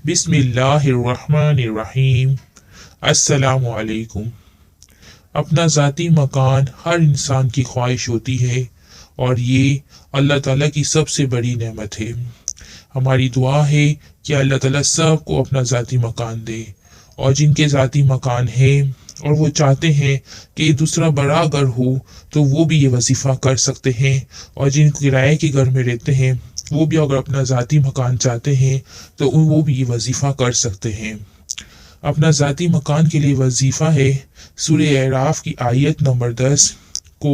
بسم اللہ الرحمن الرحیم۔ السلام علیکم۔ اپنا ذاتی مکان ہر انسان کی خواہش ہوتی ہے اور یہ اللہ تعالیٰ کی سب سے بڑی نعمت ہے۔ ہماری دعا ہے کہ اللہ تعالیٰ سب کو اپنا ذاتی مکان دے، اور جن کے ذاتی مکان ہے اور وہ چاہتے ہیں کہ دوسرا بڑا گھر ہو تو وہ بھی یہ وظیفہ کر سکتے ہیں، اور جن کرائے کے گھر میں رہتے ہیں وہ بھی اگر اپنا ذاتی مکان چاہتے ہیں تو وہ بھی یہ وظیفہ کر سکتے ہیں۔ اپنا ذاتی مکان کے لیے وظیفہ ہے سورہ اعراف کی آیت نمبر 10 کو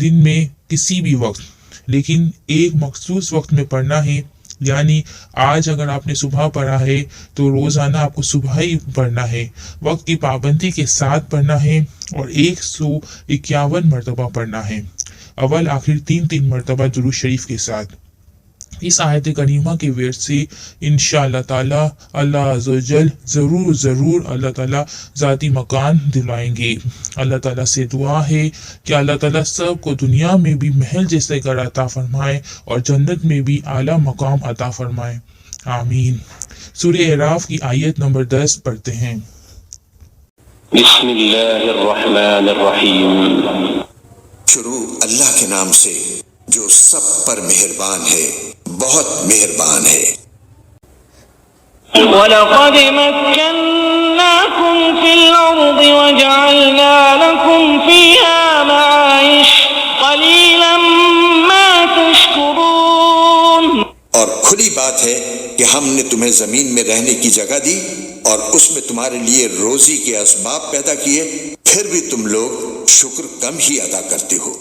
دن میں کسی بھی وقت لیکن ایک مخصوص وقت میں پڑھنا ہے، یعنی آج اگر آپ نے صبح پڑھا ہے تو روزانہ آپ کو صبح ہی پڑھنا ہے، وقت کی پابندی کے ساتھ پڑھنا ہے، اور 151 مرتبہ پڑھنا ہے، اول آخر 3 مرتبہ درود شریف کے ساتھ۔ اس آیت کریمہ کے ورد سے انشاءاللہ تعالی اللہ عز و جل ضرور اللہ تعالیٰ ذاتی مکان دلائیں گے۔ اللہ تعالیٰ سے دعا ہے کہ اللہ تعالیٰ سب کو دنیا میں بھی محل جیسے گھر عطا فرمائے اور جنت میں بھی اعلیٰ مقام عطا فرمائے، آمین۔ سورہ اعراف کی آیت نمبر 10 پڑھتے ہیں۔ بسم اللہ الرحمن الرحیم۔ شروع اللہ کے نام سے جو سب پر مہربان ہے، بہت مہربان ہے۔ وَلَقَدْ مَكَّنَّاكُمْ فِي الْأَرْضِ وَجَعَلْنَا لَكُمْ فِيهَا مَعَائِشَ قَلِيلًا مَا تَشْكُرُونَ۔ اور کھلی بات ہے کہ ہم نے تمہیں زمین میں رہنے کی جگہ دی اور اس میں تمہارے لیے روزی کے اسباب پیدا کیے، پھر بھی تم لوگ شکر کم ہی ادا کرتے ہو۔